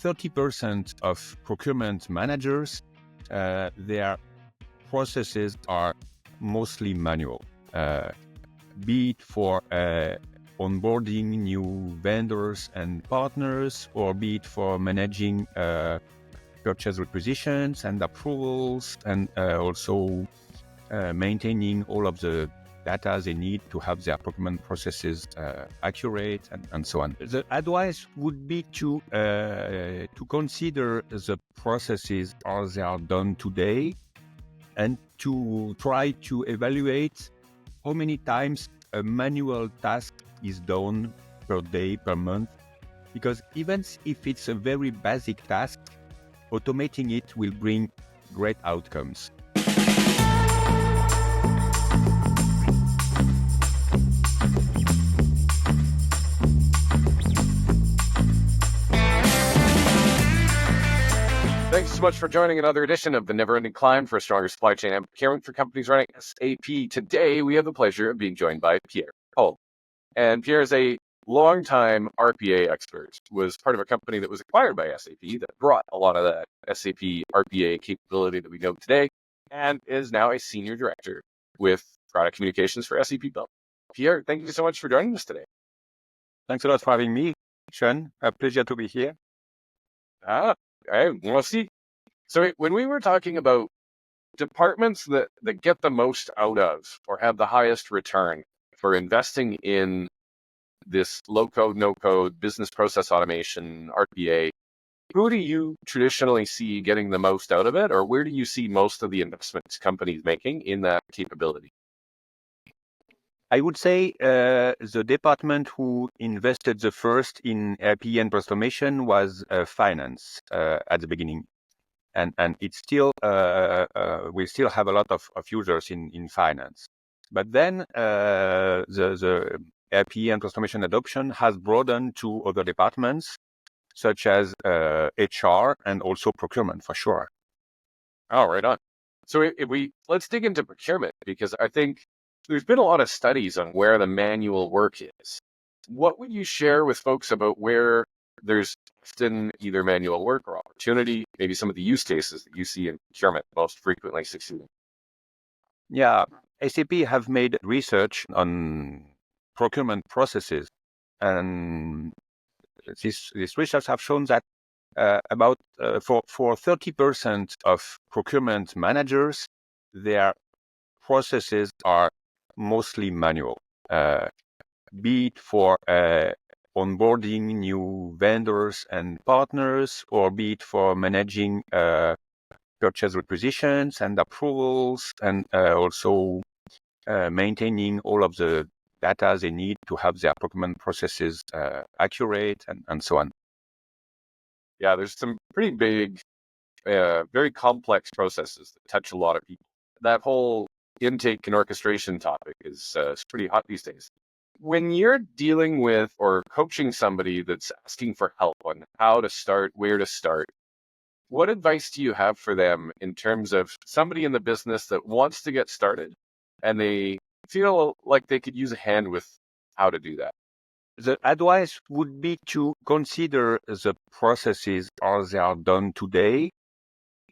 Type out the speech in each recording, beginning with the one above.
30% of procurement managers, their processes are mostly manual, be it for onboarding new vendors and partners, or be it for managing purchase requisitions and approvals, and also maintaining all of the data they need to have their procurement processes accurate, and so on. The advice would be to consider the processes as they are done today, and to try to evaluate how many times a manual task is done per day, per month, because even if it's a very basic task, automating it will bring great outcomes. Thanks so much for joining another edition of the Never-Ending Climb for a Stronger Supply Chain and Procurement for companies running SAP. Today, we have the pleasure of being joined by Pierre Col. And Pierre is a longtime RPA expert, was part of a company that was acquired by SAP that brought a lot of that SAP RPA capability that we know today, and is now a senior director with product communications for SAP Bell. Pierre, thank you so much for joining us today. Thanks a lot for having me, Sean. A pleasure to be here. We'll see. So when we were talking about departments that get the most out of or have the highest return for investing in this low-code, no-code business process automation, RPA, who do you traditionally see getting the most out of it, or where do you see most of the investments companies making in that capability? I would say the department who invested the first in RPA and transformation was finance at the beginning. And it's still, we still have a lot of users in finance. But then the RPA and transformation adoption has broadened to other departments, such as HR and also procurement, for sure. Oh, right on. So let's dig into procurement, because I think there's been a lot of studies on where the manual work is. What would you share with folks about where there's often either manual work or opportunity, maybe some of the use cases that you see in procurement most frequently succeeding? Yeah, SAP have made research on procurement processes, and this research have shown that about for 30% of procurement managers, their processes are mostly manual, be it for onboarding new vendors and partners, or be it for managing purchase requisitions and approvals, and also maintaining all of the data they need to have their procurement processes accurate, and so on. Yeah, there's some pretty big, very complex processes that touch a lot of people. That whole intake and orchestration topic is pretty hot these days. When you're dealing with or coaching somebody that's asking for help on how to start, where to start, what advice do you have for them in terms of somebody in the business that wants to get started and they feel like they could use a hand with how to do that? The advice would be to consider the processes as they are done today,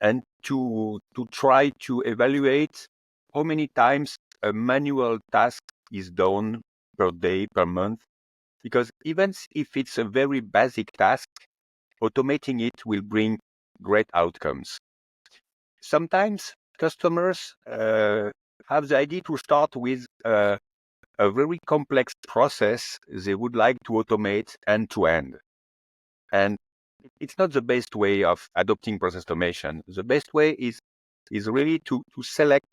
and to try to evaluate how many times a manual task is done per day, per month, because even if it's a very basic task, automating it will bring great outcomes. Sometimes customers have the idea to start with a very complex process they would like to automate end to end. And it's not the best way of adopting process automation. The best way is really to select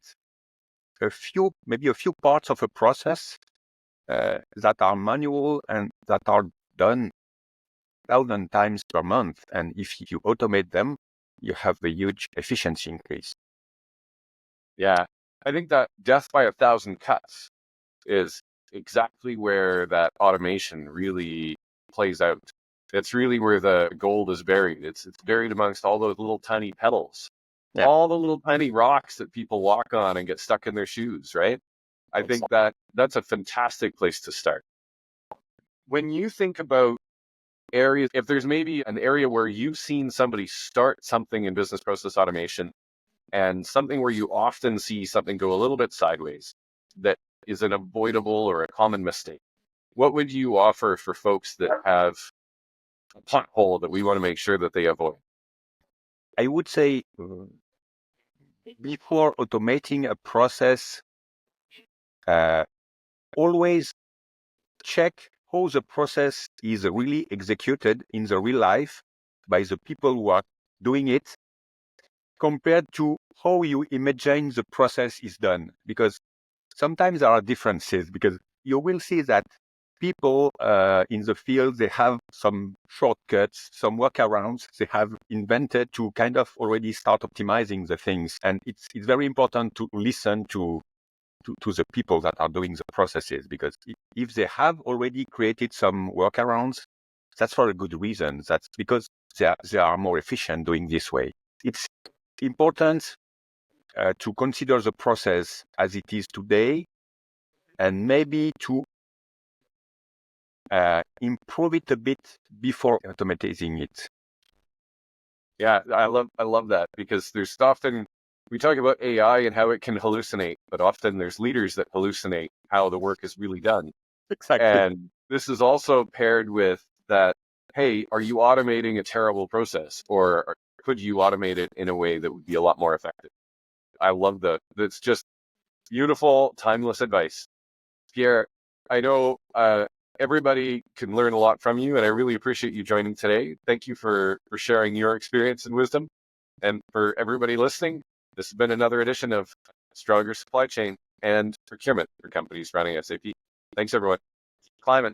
maybe a few parts of a process that are manual and that are done 1,000 times per month. And if you automate them, you have a huge efficiency increase. Yeah, I think that death by 1,000 cuts is exactly where that automation really plays out. It's really where the gold is buried. It's buried amongst all those little tiny petals, all the little tiny rocks that people walk on and get stuck in their shoes, right? I think that's a fantastic place to start. When you think about areas, if there's maybe an area where you've seen somebody start something in business process automation and something where you often see something go a little bit sideways that is an avoidable or a common mistake, what would you offer for folks that have a pothole that we want to make sure that they avoid? I would say before automating a process, uh, always check how the process is really executed in the real life by the people who are doing it compared to how you imagine the process is done. Because sometimes there are differences, because you will see that people in the field, they have some shortcuts, some workarounds they have invented to kind of already start optimizing the things. And it's very important to listen to the people that are doing the processes, because if they have already created some workarounds, that's for a good reason. That's because they are more efficient doing this way. It's important to consider the process as it is today, and maybe to improve it a bit before automating it. Yeah, I love that, because there's often, we talk about AI and how it can hallucinate, but often there's leaders that hallucinate how the work is really done. Exactly. And this is also paired with that, hey, are you automating a terrible process, or could you automate it in a way that would be a lot more effective? I love that's just beautiful, timeless advice. Pierre, I know everybody can learn a lot from you, and I really appreciate you joining today. Thank you for sharing your experience and wisdom. And for everybody listening, this has been another edition of Stronger Supply Chain and Procurement for companies running SAP. Thanks, everyone. Keep climbing.